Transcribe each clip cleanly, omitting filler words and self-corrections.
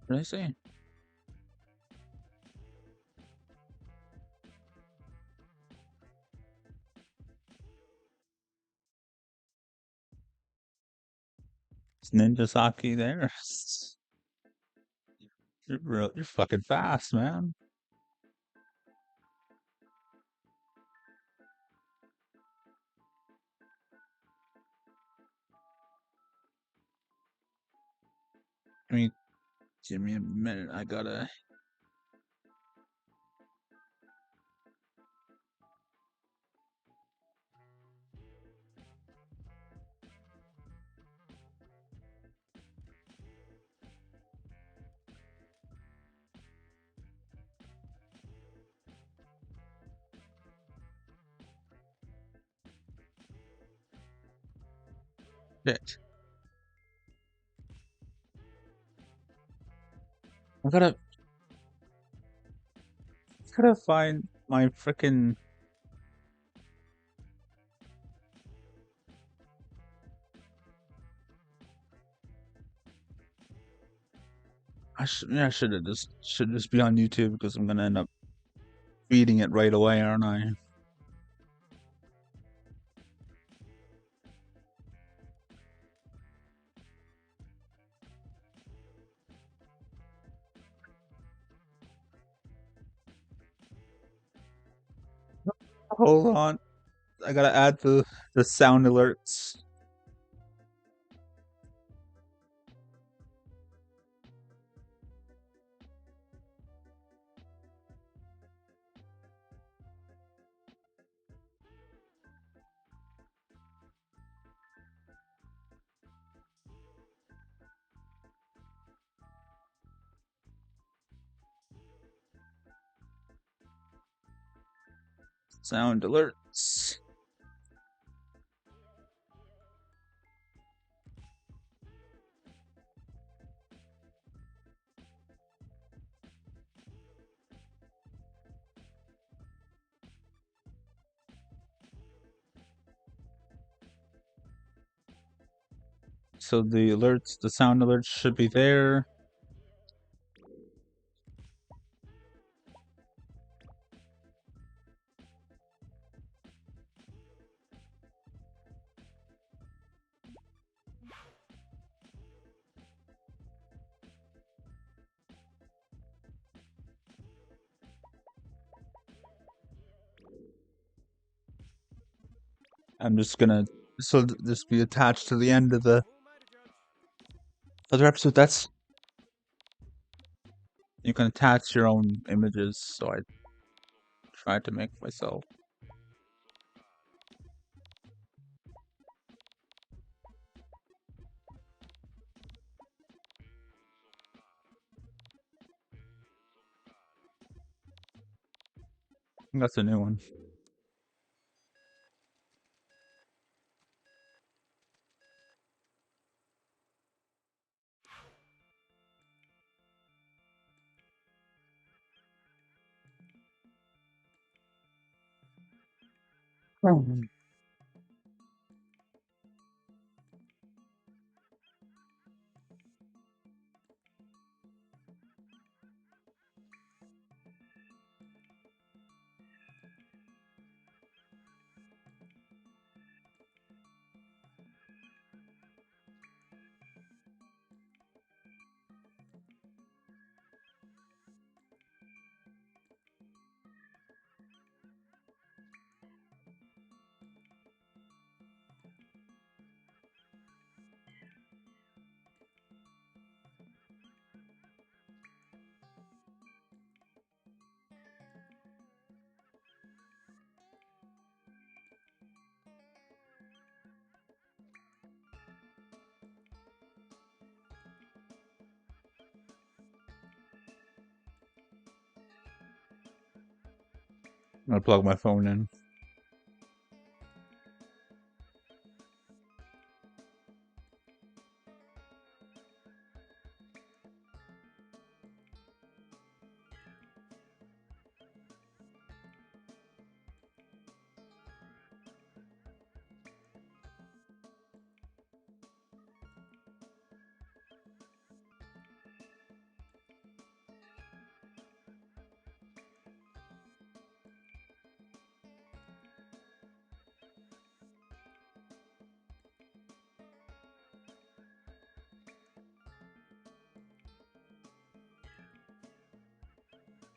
What did I say? Is Ninja Saki there? You're fucking fast, man. I mean, give me a minute. I gotta. Shit. I gotta find my frickin'. I should have just be on YouTube because I'm gonna end up feeding it right away, aren't I? Hold on. I gotta add the sound alerts. Sound alerts. So the sound alerts should be there. I'm just gonna this be attached to the end of the other episode. That's you can attach your own images. So I tried to make myself. That's a new one. Oh. I'm gonna plug my phone in.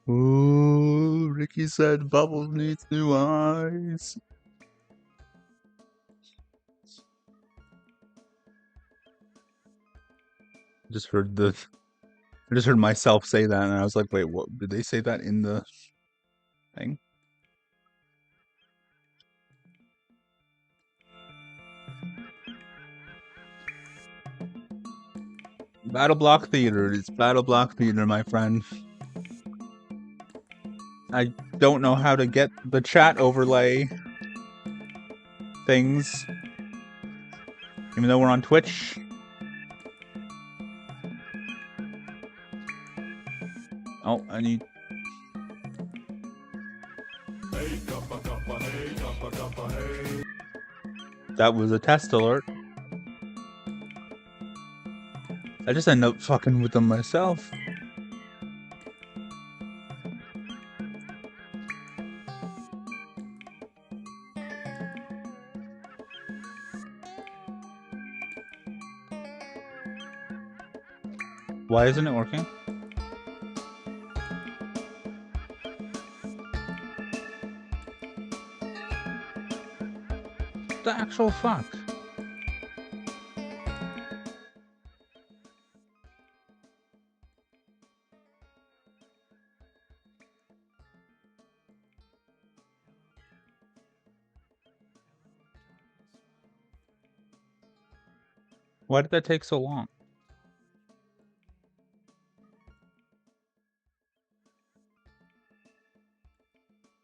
Ooh, Ricky said Bubbles needs new eyes. Just heard the I just heard myself say that and I was like, wait, what did they say that in the thing? BattleBlock Theater. It's BattleBlock Theater, my friend. I don't know how to get the chat overlay things. Even though we're on Twitch. Oh, I need... That was a test alert. I just end up fucking with them myself. Why isn't it working? The actual fuck? Why did that take so long?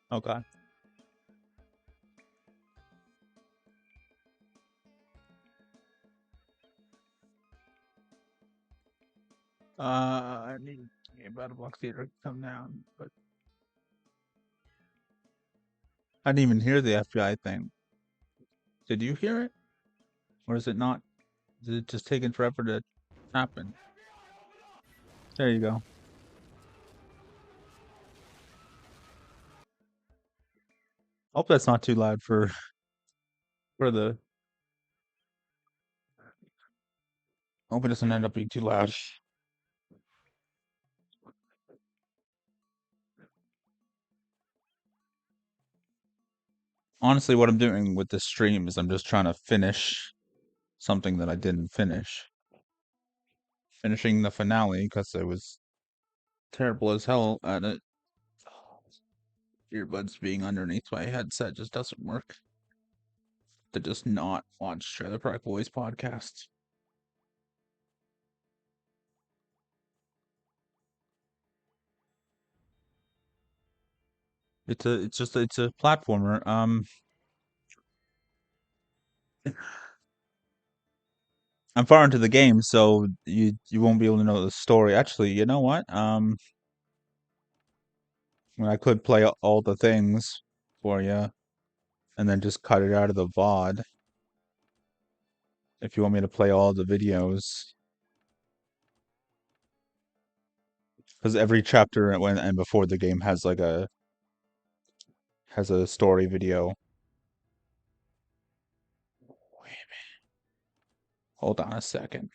Oh god. I need BattleBlock Theater to come down, but I didn't even hear the FBI thing. Did you hear it? Or is it not? Is it just taking forever to happen? There you go. Hope that's not too loud for the... Hope it doesn't end up being too loud. Honestly, what I'm doing with this stream is I'm just trying to finish something that I didn't finish. Finishing the finale because I was terrible as hell at it. Earbuds being underneath my headset just doesn't work. To just not watch Trailer Park Boys podcast. It's a platformer. I'm far into the game, so you won't be able to know the story. Actually, you know what? I could play all the things for you, and then just cut it out of the VOD. If you want me to play all the videos, because every chapter and before the game has like a story video. Wait a minute. Hold on a second.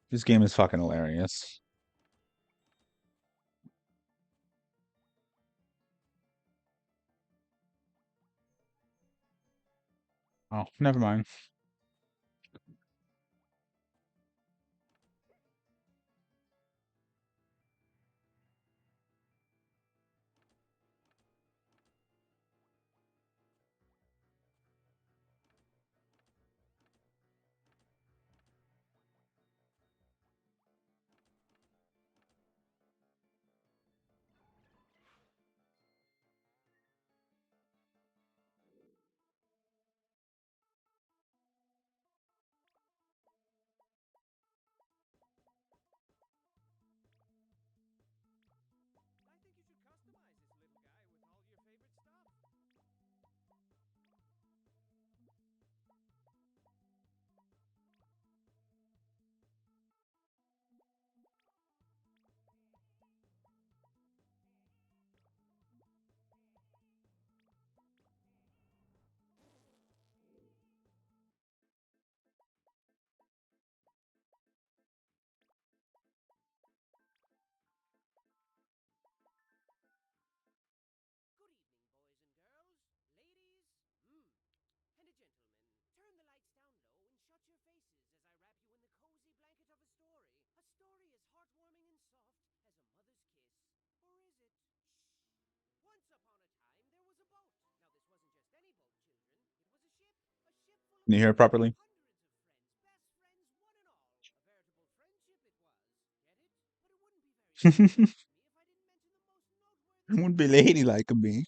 This game is fucking hilarious. Oh, never mind. Can you hear it properly? It wouldn't be ladylike of me.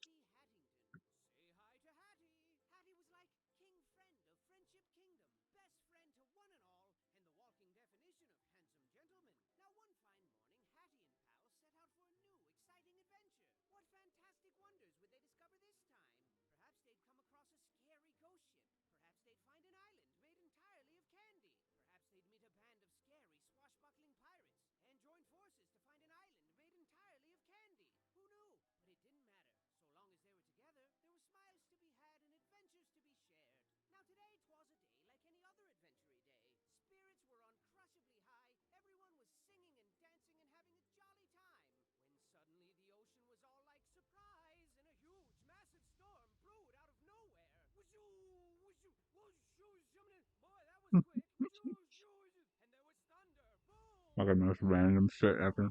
Like the most random shit ever.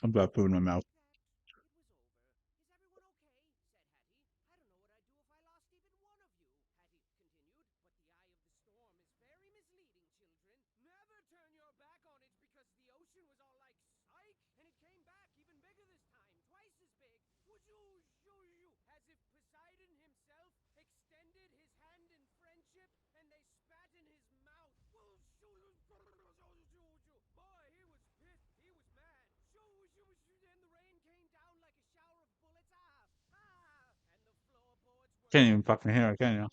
I've got food in my mouth. Can't even fucking hear it, can you?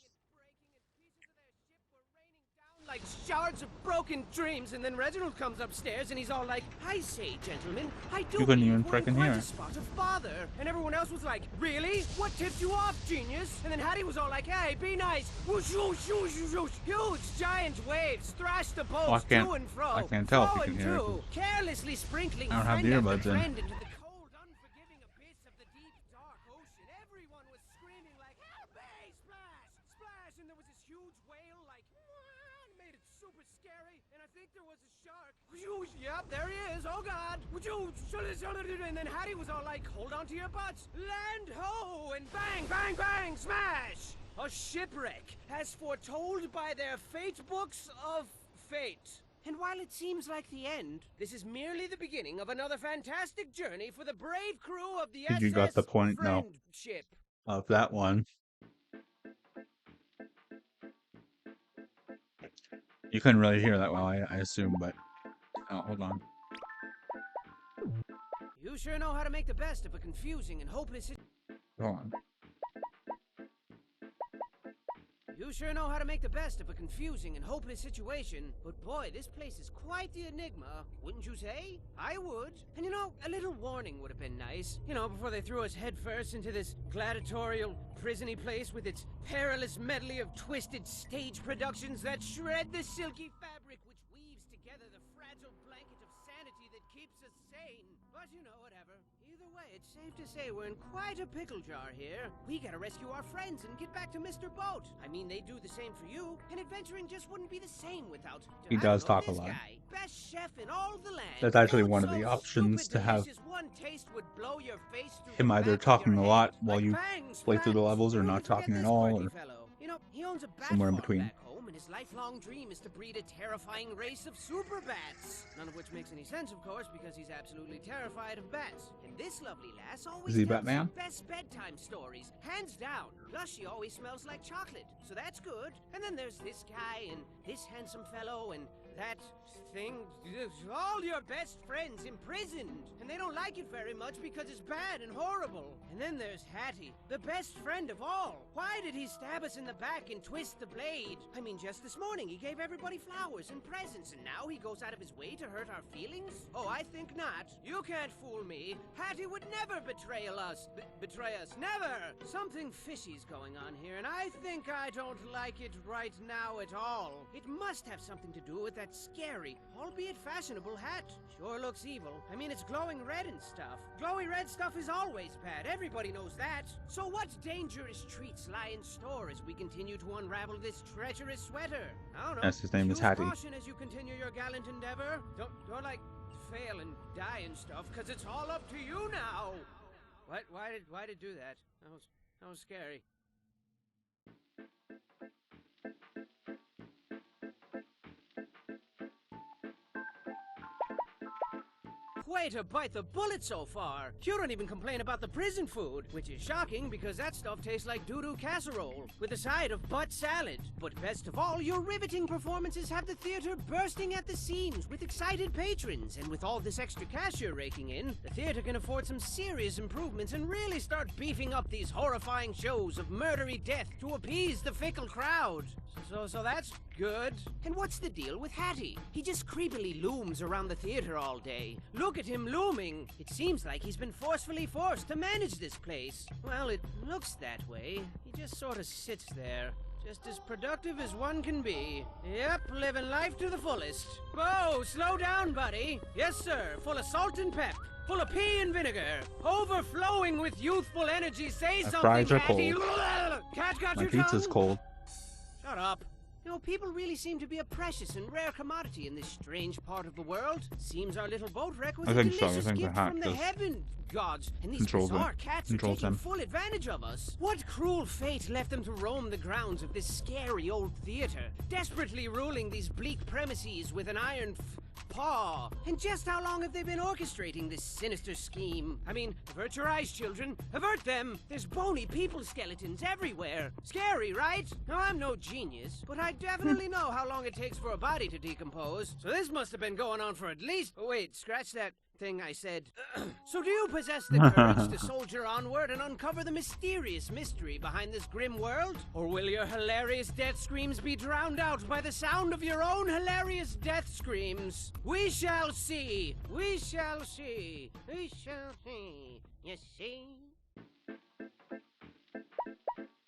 Like shards of broken dreams, and then Reginald comes upstairs and he's all like, I say, gentlemen, I do You couldn't even believe we're in freaking quite hear a it. spot of bother. And everyone else was like, really? What tipped you off, genius? And then Hattie was all like, hey, be nice. Whoosh, whoosh, whoosh, whoosh, whoosh. Huge giant waves thrashed the boats to and fro. I can't tell if you flowing can hear it. too, carelessly sprinkling I don't have friend the after earbuds in. friend into the cold, unforgiving abyss of the deep, dark ocean. Everyone was screaming like, help me, splash, splash. And there was this huge whale like, made it super scary, and I think there was a shark. Yep, there he is. Oh God! And then Hattie was all like, "Hold on to your butts, land ho!" And bang, bang, bang, smash! A shipwreck, as foretold by their fate books of fate. And while it seems like the end, this is merely the beginning of another fantastic journey for the brave crew of the I think you got the SS point now Friendship. of that one. You couldn't really hear that well, I assume, but oh, hold on. You sure know how to make the best of a confusing and hopeless Hold on. You sure know how to make the best of a confusing and hopeless situation, but boy, this place is quite the enigma, wouldn't you say? I would. And you know, a little warning would have been nice. You know, before they threw us headfirst into this gladiatorial, prisony place with its perilous medley of twisted stage productions that shred the silky fabric which weaves together the fragile blanket of sanity that keeps us sane. But you know, whatever. Either way, it's safe to say we're in quite a pickle jar here. We gotta rescue our friends and get back to Mr. Boat. I mean, they do the same for you, and adventuring just wouldn't be the same without... He does talk a lot. Guy, best chef in all the land. That's actually Food one of so the options stupid to have delicious, one taste would blow your face through him the either back of talking your a head. lot while Like you bang, play through the splash. levels or Who not would forget talking at this all, quirky or fellow? You know, he owns a bat somewhere in farm between. back home, and his lifelong dream is to breed a terrifying race of super bats. None of which makes any sense, of course, because he's absolutely terrified of bats. And this lovely lass always Is he tells Batman? the best bedtime stories, hands down. Plus, she always smells like chocolate, so that's good. And then there's this guy, and this handsome fellow, and that thing. All your best friends imprisoned, and they don't like it very much because it's bad and horrible. And then there's Hattie, the best friend of all. Why did he stab us in the back and twist the blade? I mean, just this morning he gave everybody flowers and presents, and now he goes out of his way to hurt our feelings? Oh, I think not. You can't fool me. Hattie would never betray us. Betray us. Never! Something fishy's going on here, and I think I don't like it right now at all. It must have something to do with that scary, albeit fashionable hat. Sure looks evil. I mean, it's glowing red and stuff. Glowy red stuff is always bad. Everybody knows that. So what dangerous treats lie in store as we continue to unravel this treacherous sweater? I don't know. Yes, his name is Use Hattie. caution as you continue your gallant endeavor. Don't like fail and die and stuff, cause it's all up to you now. What? Why did do that? That was scary. Way to bite the bullet so far. You don't even complain about the prison food, which is shocking because that stuff tastes like doo-doo casserole with a side of butt salad. But best of all, your riveting performances have the theater bursting at the seams with excited patrons. And with all this extra cash you're raking in, the theater can afford some serious improvements and really start beefing up these horrifying shows of murdery death to appease the fickle crowd. So that's good. And what's the deal with Hattie? He just creepily looms around the theater all day. Look at him looming. It seems like he's been forcefully forced to manage this place. Well, it looks that way. He just sort of sits there. Just as productive as one can be. Yep, living life to the fullest. Whoa, slow down, buddy. Yes, sir, full of salt and pep. Full of pea and vinegar. Overflowing with youthful energy. Say My something, fries are Hattie. cold. Cat got My your pizza's tongue? cold. Shut up. You know, people really seem to be a precious and rare commodity in this strange part of the world. Seems our little boat wreck was I a think so. I delicious think the gift hack from the just heaven gods, and these controls bizarre it. cats are Controls taking him. full advantage of us. What cruel fate left them to roam the grounds of this scary old theater, desperately ruling these bleak premises with an iron paw? And just how long have they been orchestrating this sinister scheme? I mean, avert your eyes, children. Avert them! There's bony people skeletons everywhere. Scary, right? Now, I'm no genius, but I definitely know how long it takes for a body to decompose. So this must have been going on for at least... Oh, wait, scratch that thing I said. So do you possess the courage to soldier onward and uncover the mysterious mystery behind this grim world? Or will your hilarious death screams be drowned out by the sound of your own hilarious death screams? We shall see. We shall see. We shall see. You see?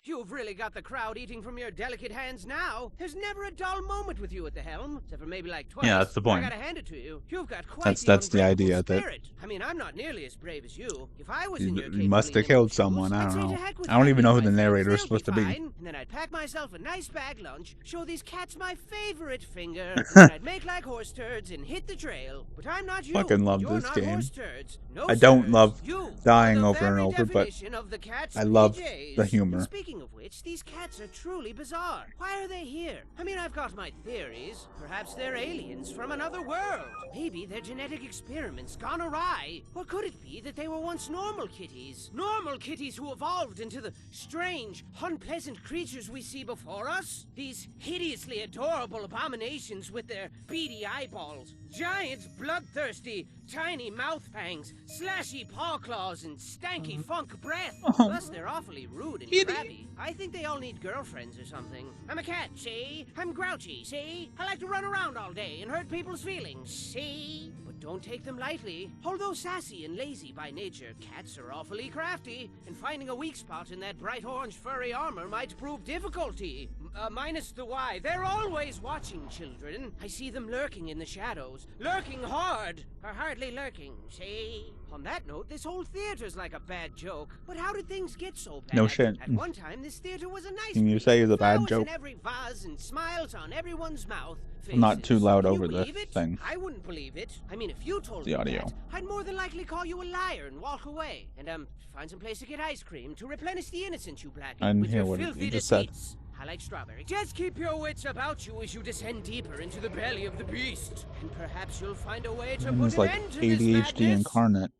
You've really got the crowd eating from your delicate hands now. There's never a dull moment with you at the helm, except for maybe like twice. Yeah, that's the point. I gotta hand it to you. You've got quite That's the unbreakable idea that spirit. I mean, I'm not nearly as brave as you. If I was in your you must have capably killed nimble someone. shoes, I I'd don't say know. to heck with I don't even know who my the narrator friends, is supposed to they'll be. fine. And then I'd pack myself a nice bag lunch, show these cats my favorite finger, and then I'd make like horse turds and hit the trail. But I'm not you. Fucking love You're this not game. horse turds. No, I don't sirs. love You dying are the over and very over, but definition of the cat's I love PJs. the humor. And speaking of which, these cats are truly bizarre. Why are they here? I mean, I've got my theories. Perhaps they're aliens from another world. Maybe their genetic experiments gone awry. Or could it be that they were once normal kitties? Normal kitties who evolved into the strange, unpleasant creatures we see before us? These hideously adorable abominations with their beady eyeballs, giant, bloodthirsty, tiny mouth fangs, slashy paw claws, and stanky funk breath. Plus, they're awfully rude and crabby. I think they all need girlfriends or something. I'm a cat, see? I'm grouchy, see? I like to run around all day and hurt people's feelings, see? But don't take them lightly. Although sassy and lazy by nature, cats are awfully crafty, and finding a weak spot in that bright orange furry armor might prove difficulty. Minus the why. They're always watching, children. I see them lurking in the shadows. Lurking hard. Or hardly lurking, see? On that note, this whole theater's like a bad joke. But how did things get so bad? No shit. At one time, this theater was a nice Can you place. say it's a bad Flowers joke? in every vase and smiles on everyone's mouth. I'm not too Faces. loud Can you over the believe it? thing. I wouldn't believe it. I mean, if you told The me audio. that, I'd more than likely call you a liar and walk away. And, find some place to get ice cream to replenish the innocence you blacken I didn't with hear your what filthy you just said. deceits. I like strawberry. Just keep your wits about you as you descend deeper into the belly of the beast. And perhaps you'll find a way to put It's an like end to this ADHD madness. incarnate.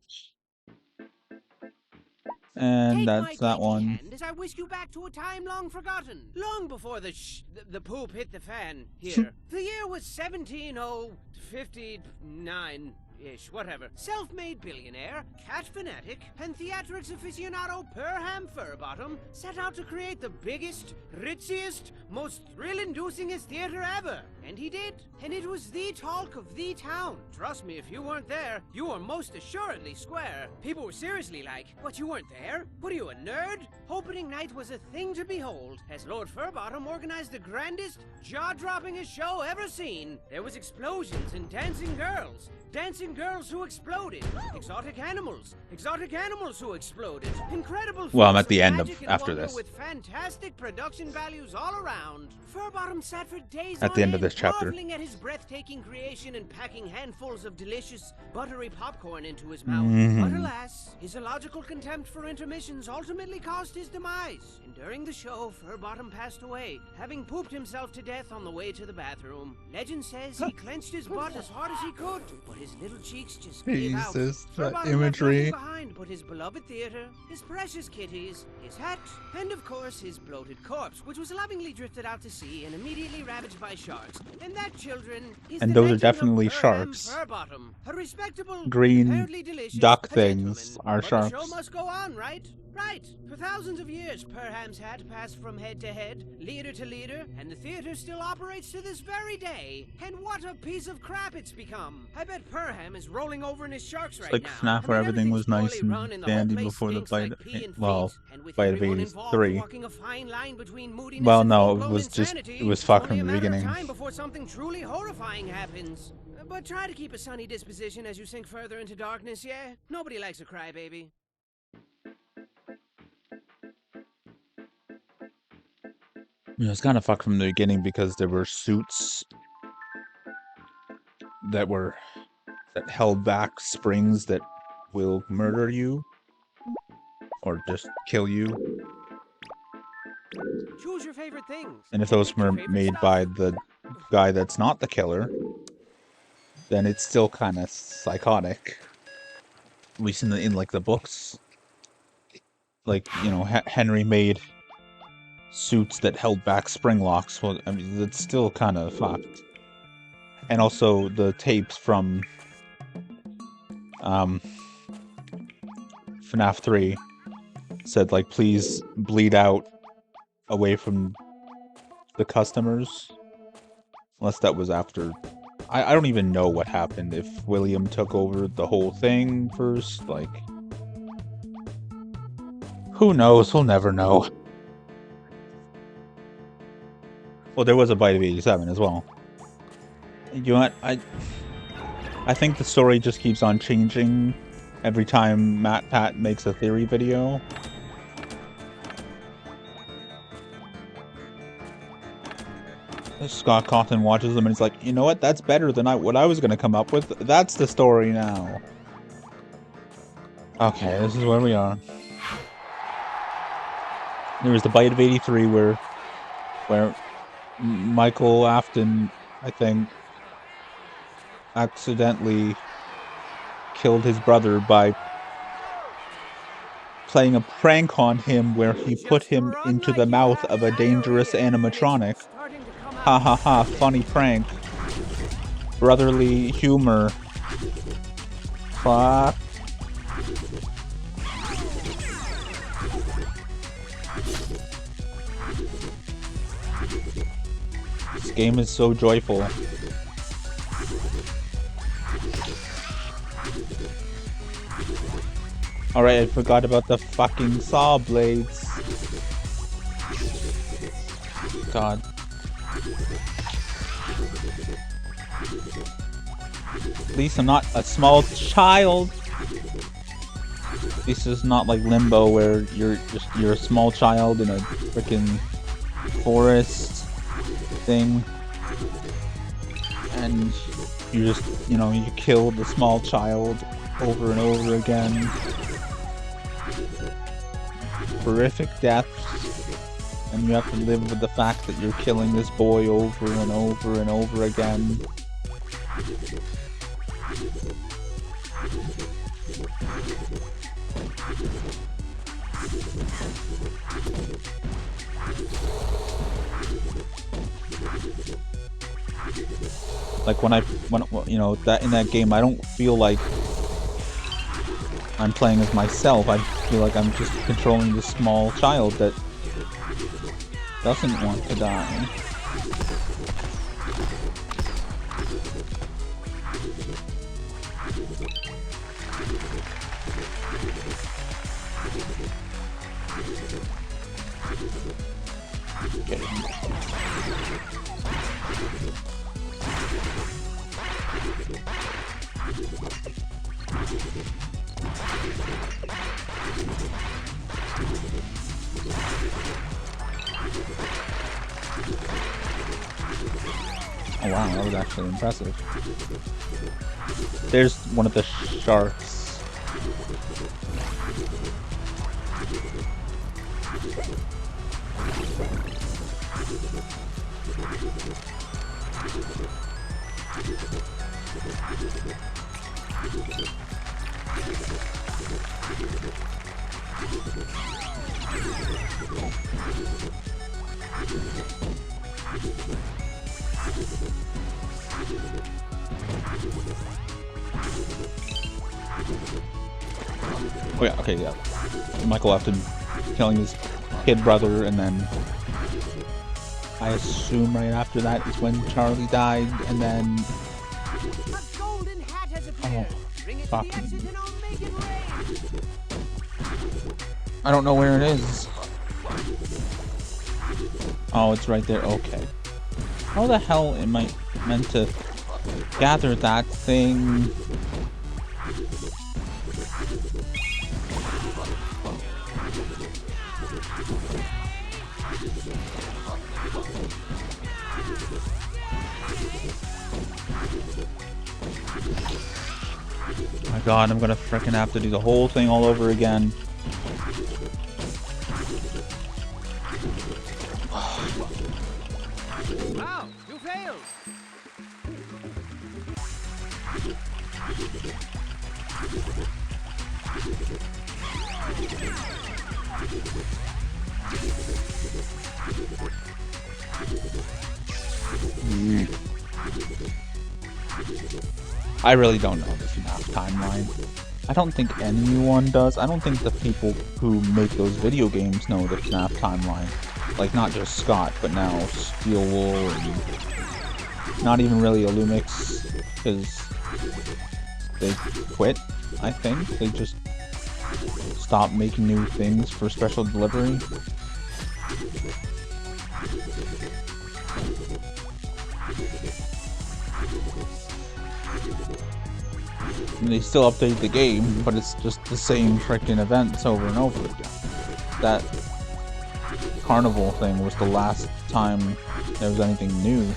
And Take my that's that dainty one. hand as I whisk you back to a time long forgotten, long before the poop hit the fan. Here, the year was 17059-ish, whatever. Self-made billionaire, cat fanatic, and theatrics aficionado Perham Furbottom set out to create the biggest, ritziest, most thrill-inducingest theater ever. And he did. And it was the talk of the town. Trust me, if you weren't there, you were most assuredly square. People were seriously like, "What, you weren't there? What are you, a nerd?" Opening night was a thing to behold, as Lord Furbottom organized the grandest, jaw-droppingest show ever seen. There was explosions and dancing girls who exploded, exotic animals who exploded, incredible Well, I'm feats at the end of magic and after wonder this. with fantastic production values all around. Furbottom sat for days At the on end of this chapter. marveling at his breathtaking creation and packing handfuls of delicious, buttery popcorn into his mouth. Mm-hmm. But alas, his illogical contempt for intermissions ultimately cost his demise. And during the show, Furbottom passed away, having pooped himself to death on the way to the bathroom. Legend says he clenched his butt as hard as he could, but his little cheeks just gave out. Jesus, that Furbottom imagery. left nothing behind but his beloved theater, his precious kitties, his hat, and of course his bloated corpse, which was lovingly drifted out to sea and immediately ravaged by sharks. And that, children, is And the those are legend definitely of Perham sharks. Furbottom, a respectable, Green apparently delicious, duck a things gentleman. are But sharks. the show must go on, right? Right. For thousands of years, Perham's hat passed from head to head, leader to leader, and the theater still operates to this very day. And what a piece of crap it's become. I bet Perham is rolling over in his sharks right like now. FNAF where everything was nice and run and the dandy whole place before the stinks like bite. pee and Well, feet, and with bite of everyone involved 83. walking a fine line between moodiness Well, and no, it full-blown was just insanity, it was it's fucked only from a the matter of beginning. time before something truly horrifying happens. But try to keep a sunny disposition as you sink further into darkness, yeah? Nobody likes a crybaby. It was kind of fucked from the beginning because there were suits that held back springs that will murder you or just kill you. Choose your favorite things. And if those Pick your were favorite made stuff. by the guy that's not the killer, then it's still kind of psychotic. At least in like the books, like you know, Henry made suits that held back spring locks. Well, I mean, it's still kind of fucked. And also the tapes from FNAF 3 said like, please bleed out away from the customers. Unless that was after. I don't even know what happened. If William took over the whole thing first, like, who knows? We'll never know. Well, there was a bite of 87 as well. You know what? I think the story just keeps on changing every time MatPat makes a theory video. Scott Cawthon watches them and he's like, you know what? That's better than what I was going to come up with. That's the story now. Okay, this is where we are. There was the bite of 83 where Michael Afton, I think, accidentally killed his brother by playing a prank on him where he put him into the mouth of a dangerous animatronic. Ha ha ha, funny prank. Brotherly humor. Fuck. This game is so joyful. Alright, I forgot about the fucking saw blades. God. At least I'm not a small child. At least it's not like Limbo where you're a small child in a freaking forest thing. And you just, you know, you kill the small child over and over again. Horrific deaths. And you have to live with the fact that you're killing this boy over and over and over again. Like when you know, that in that game, I don't feel like I'm playing as myself. I feel like I'm just controlling this small child that doesn't want to die. Okay. Oh wow, that was actually impressive. There's one of the sharks. Oh yeah, okay, yeah. Michael after killing his kid brother, and then I assume right after that is when Charlie died, and then A golden hat has appeared. Bring it to the fucking exit and I'll make it rain. I don't know where it is. Oh, it's right there. Okay. How the hell am I meant to gather that thing? My God, I'm gonna frickin' have to do the whole thing all over again. Wow, you failed. I really don't know the FNAF timeline. I don't think anyone does. I don't think the people who make those video games know the FNAF timeline. Like, not just Scott, but now Steel Wool, and not even really Illumix, because they quit, I think. They just stopped making new things for special delivery. And they still update the game, but it's just the same freaking events over and over again. That carnival thing was the last time there was anything new.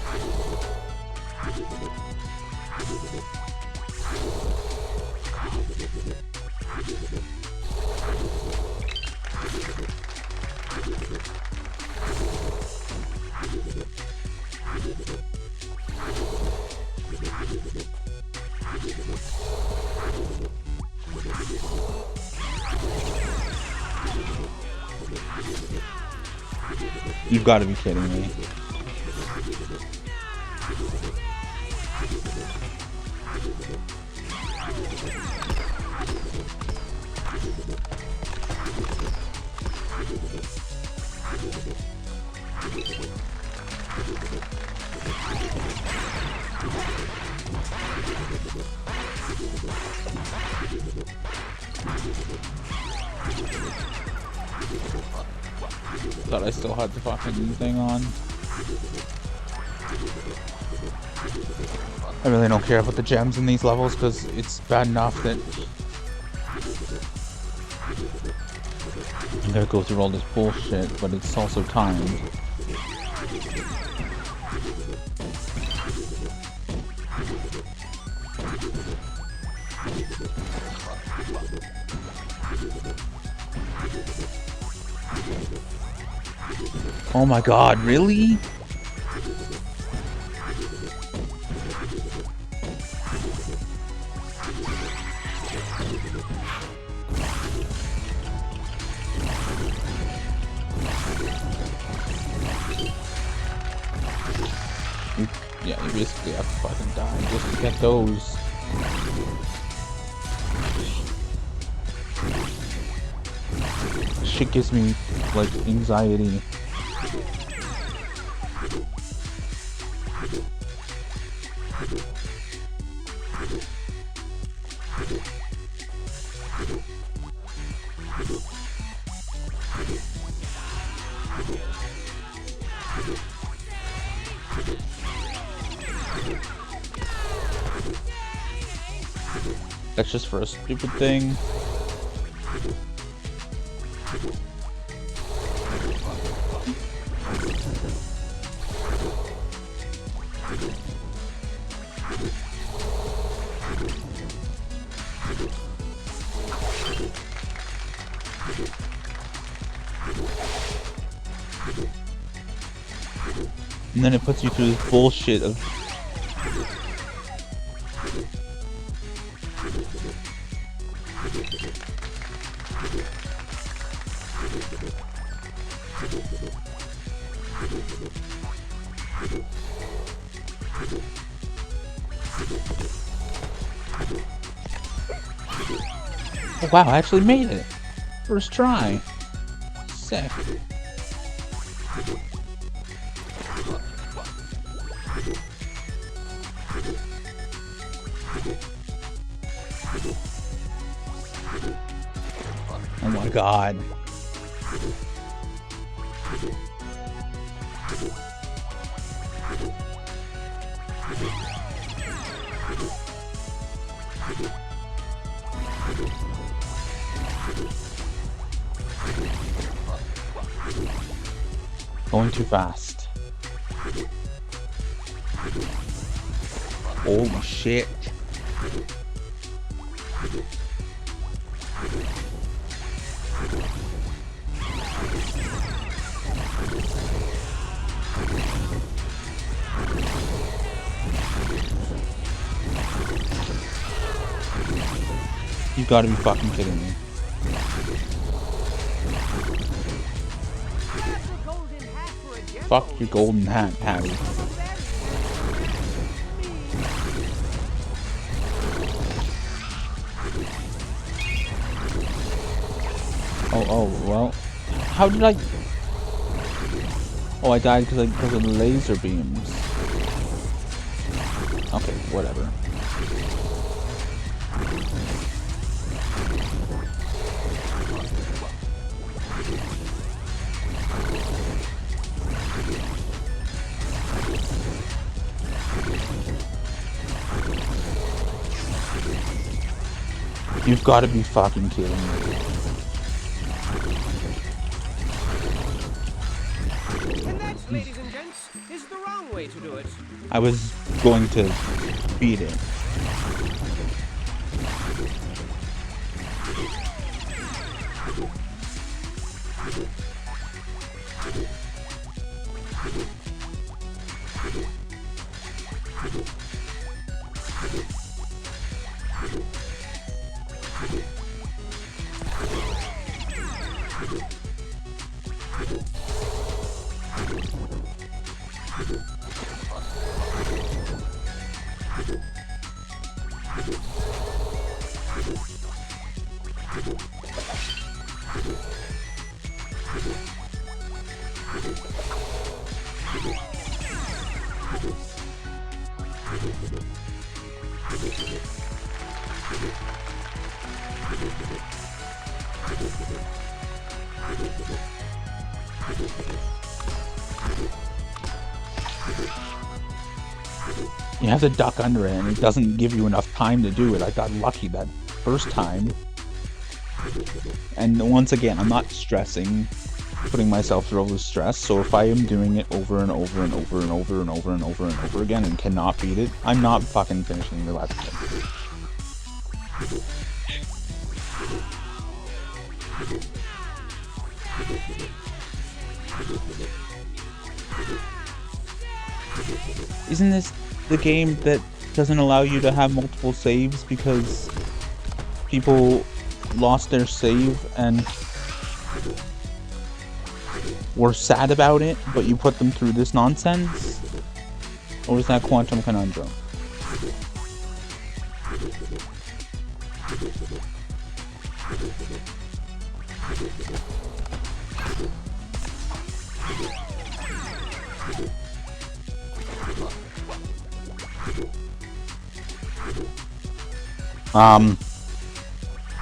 You've got to be kidding me. Thought I still had the fucking thing on. I really don't care about the gems in these levels because it's bad enough that I gotta go through all this bullshit, but it's also timed. Oh my God, really? Yeah, you basically have to fucking die just to get those. Shit gives me, like, anxiety. That's just for a stupid thing. And then it puts you through this bullshit of... Oh wow, I actually made it! First try! Sick. Oh my god. Going too fast. Oh shit. You gotta be fucking kidding me. Fuck your golden hat, Patty. Oh, well. How did I... Oh, I died because of the laser beams. Okay, whatever. You've got to be fucking kidding me. And that, ladies and gents, is the wrong way to do it. I was going to beat it. You have to duck under it, and it doesn't give you enough time to do it. I got lucky that first time. And once again, I'm not stressing, putting myself through all this stress, so if I am doing it over and over and over and over and over and over and over again and cannot beat it, I'm not fucking finishing the last game. Isn't this the game that doesn't allow you to have multiple saves because people lost their save and were sad about it, but you put them through this nonsense? Or is that Quantum Conundrum?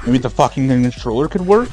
Maybe the fucking controller could work?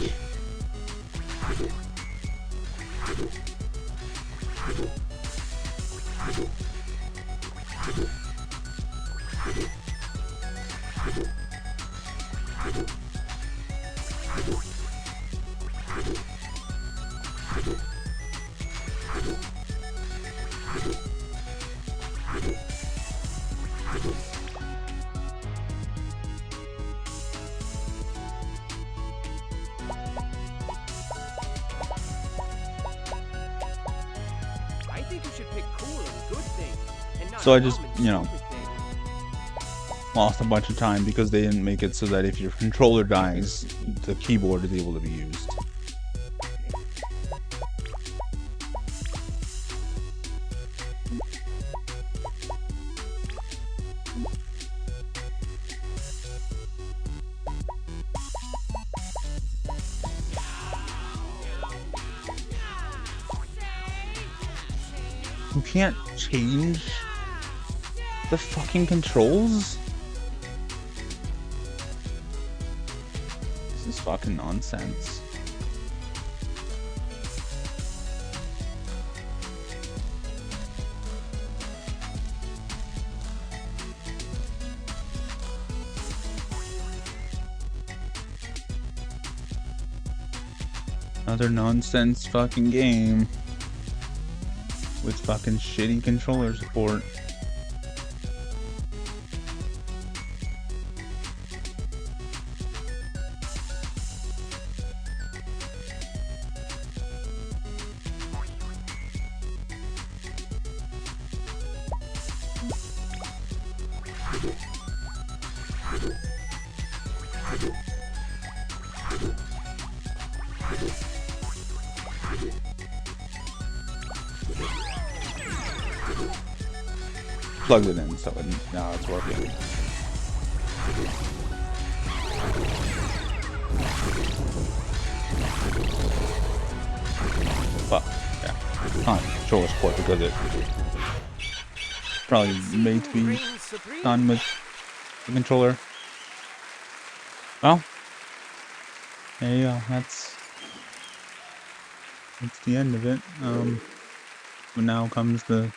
think you should pick cool and good things, and not So I just, dumb and you know, stupid things. lost a bunch of time because they didn't make it so that if your controller dies, the keyboard is able to be used. You can't change the fucking controls? This is fucking nonsense. Another nonsense fucking game with fucking shitty controller support. Plugged it in, so now it's working. Fuck, yeah. Not controller support because it probably made to be done with the controller. Well, there you go. That's the end of it. But now comes the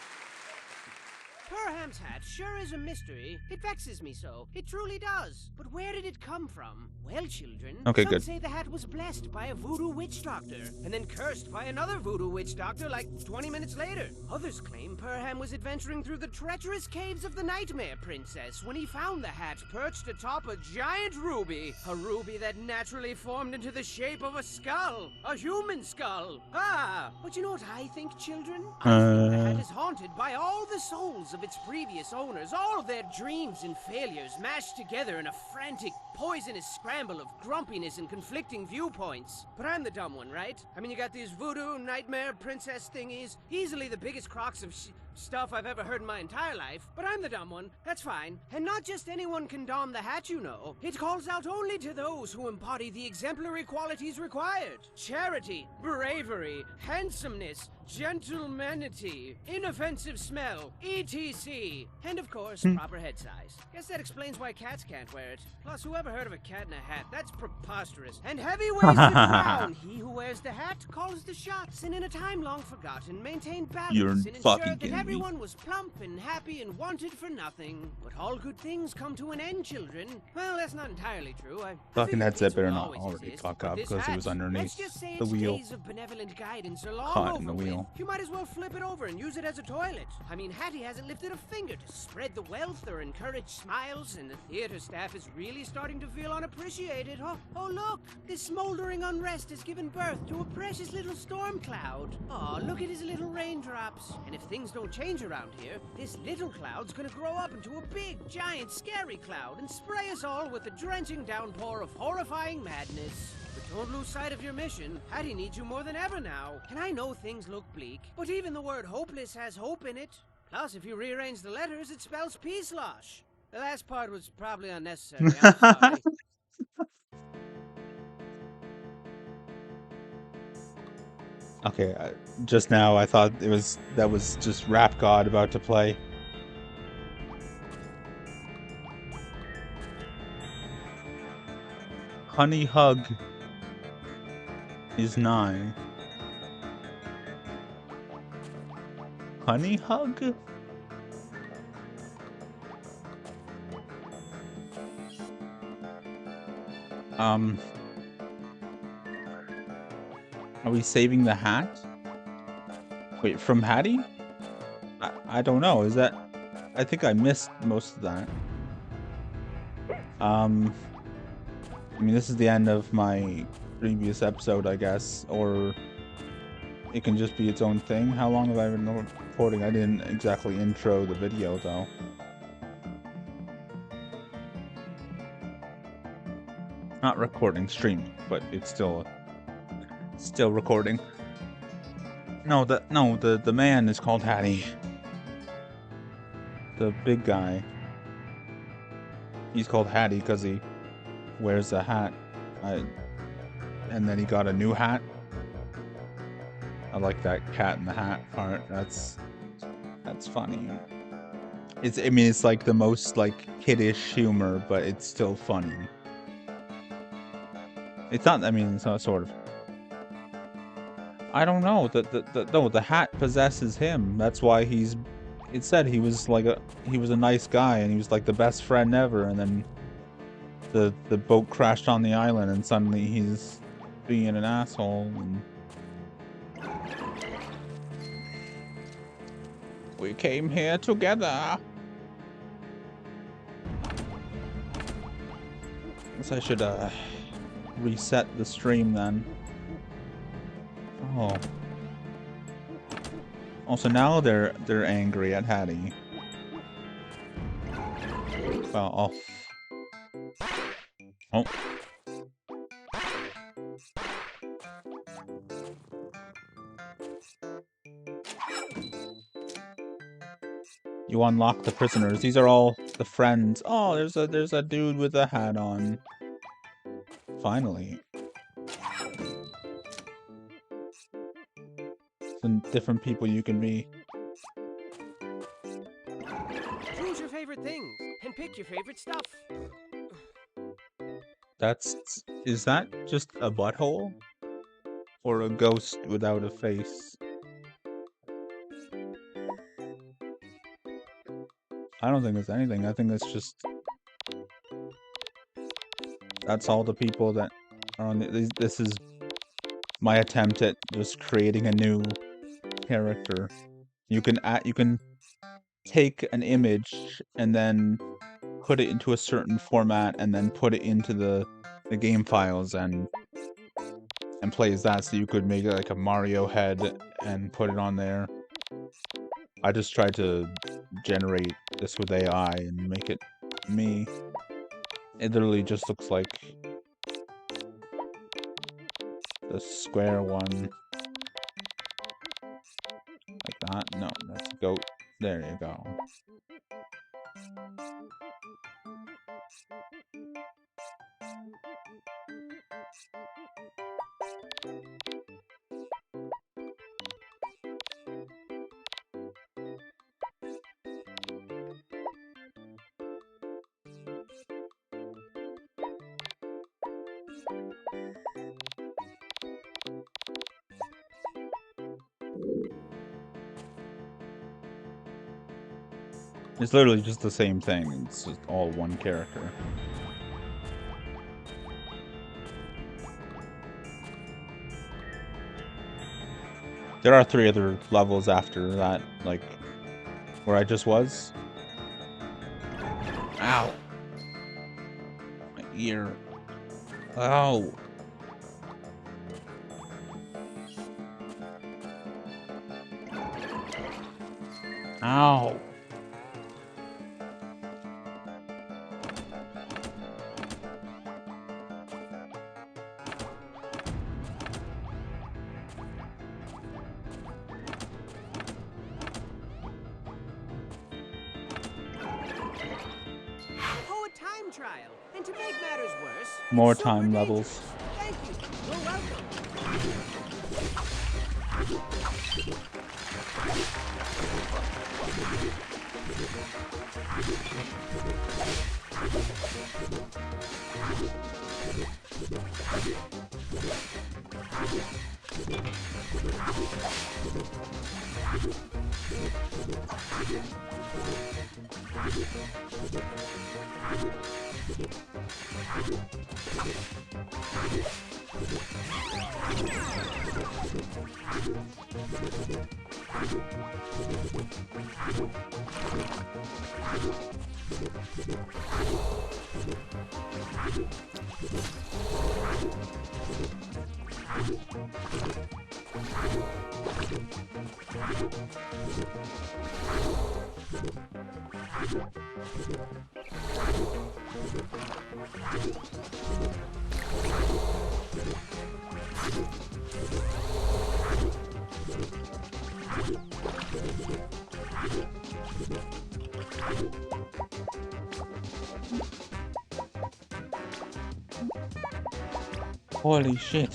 Perham's hat sure is a mystery. It vexes me so. It truly does. But where did it come from? Well, children, okay, some good. say the hat was blessed by a voodoo witch doctor, and then cursed by another voodoo witch doctor like 20 minutes later. Others claim Perham was adventuring through the treacherous caves of the Nightmare Princess when he found the hat perched atop a giant ruby. A ruby that naturally formed into the shape of a skull. A human skull. Ah! But you know what I think, children? I think the hat is haunted by all the souls of its previous owners, all of their dreams and failures mashed together in a frantic, poisonous scramble of grumpiness and conflicting viewpoints. But I'm the dumb one, right? I mean, you got these voodoo nightmare princess thingies, easily the biggest crocs of stuff I've ever heard in my entire life, but I'm the dumb one. That's fine. And not just anyone can don the hat, you know. It calls out only to those who embody the exemplary qualities required. Charity, bravery, handsomeness, gentlemanity, inoffensive smell, etc. And of course, proper head size. Guess that explains why cats can't wear it. Plus, whoever heard of a cat in a hat? That's preposterous. And heavy-waisted brown. He who wears the hat calls the shots, and in a time long forgotten, maintained balance You're and ensured fucking that everyone was plump and happy and wanted for nothing. But all good things come to an end, children. Well, that's not entirely true. I fucking think headset pizza better will not always already exist, fuck but up this because it hat, was underneath let's just say the its wheel. days of benevolent guidance are long Caught over in the with. wheel. You might as well flip it over and use it as a toilet. I mean, Hattie hasn't lifted a finger to spread the wealth or encourage smiles, and the theater staff is really starting to feel unappreciated. Oh look! This smoldering unrest has given birth to a precious little storm cloud. Oh, look at his little raindrops. And if things don't change around here, this little cloud's gonna grow up into a big, giant, scary cloud and spray us all with a drenching downpour of horrifying madness. But don't lose sight of your mission. Hattie needs you more than ever now. And I know things look bleak, but even the word hopeless has hope in it. Plus, if you rearrange the letters, it spells peace-losh. The last part was probably unnecessary. I'm sorry. Okay, just now I thought that was just Rap God about to play. Honey Hug is 9. Honey Hug? Are we saving the hat? Wait, from Hattie? I don't know. Is that... I think I missed most of that. I mean, this is the end of my previous episode, I guess. Or... it can just be its own thing. How long have I been recording? I didn't exactly intro the video though. Not recording, streaming, but it's still recording. No, the man is called Hattie. The big guy. He's called Hattie because he wears a hat. And then he got a new hat. I like that cat in the hat part. That's funny. I mean, it's like the most like kiddish humor, but it's still funny. It's not. I mean, it's not sort of. I don't know. The hat possesses him. That's why he's. It said he was a nice guy and he was like the best friend ever, and then the boat crashed on the island and suddenly he's being an asshole and. We came here together. Guess I should reset the stream then. Oh. Also now they're angry at Hattie. Well, oh. You unlock the prisoners. These are all the friends. Oh, there's a dude with a hat on. Finally. Some different people you can be. Choose your favorite things and pick your favorite stuff. Is that just a butthole? Or a ghost without a face? I don't think it's anything. I think it's just... That's all the people that are on this is my attempt at just creating a new character. You can take an image and then put it into a certain format and then put it into the game files and play as that. So you could make like a Mario head and put it on there. I just tried to generate this with AI and make it me. It literally just looks like the square one. Like that? No, that's a goat. There you go. It's literally just the same thing. It's just all one character. There are 3 other levels after that, like, where I just was. Ow! My ear. Ow! Ow! More time levels. Thank you. You're welcome. Holy shit.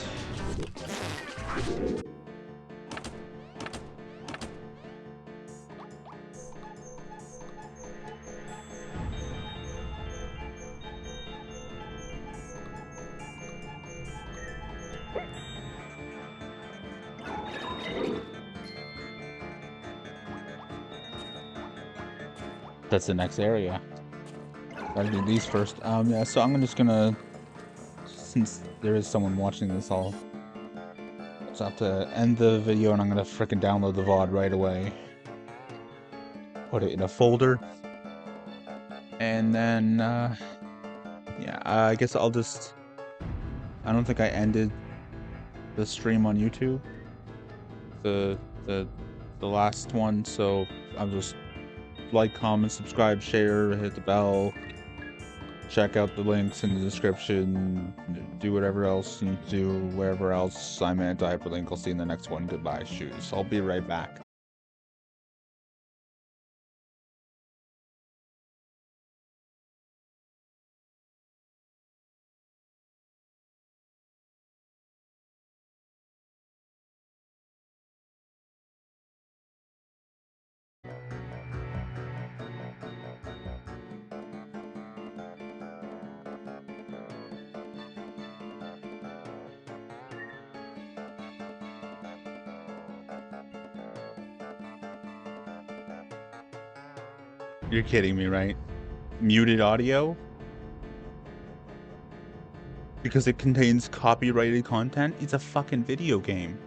That's the next area. Gotta do these first. Yeah, so I'm just gonna, since there is someone watching this, I'll just have to end the video and I'm gonna frickin' download the VOD right away. Put it in a folder. And then, yeah, I guess I'll just, I don't think I ended the stream on YouTube. The last one, so I'll just like, comment, subscribe, share, hit the bell, check out the links in the description, do whatever else you need to do, wherever else. I'm Anti-HyperLink. I'll see you in the next one. Goodbye, shoes. I'll be right back. You're kidding me, right? Muted audio? Because it contains copyrighted content? It's a fucking video game.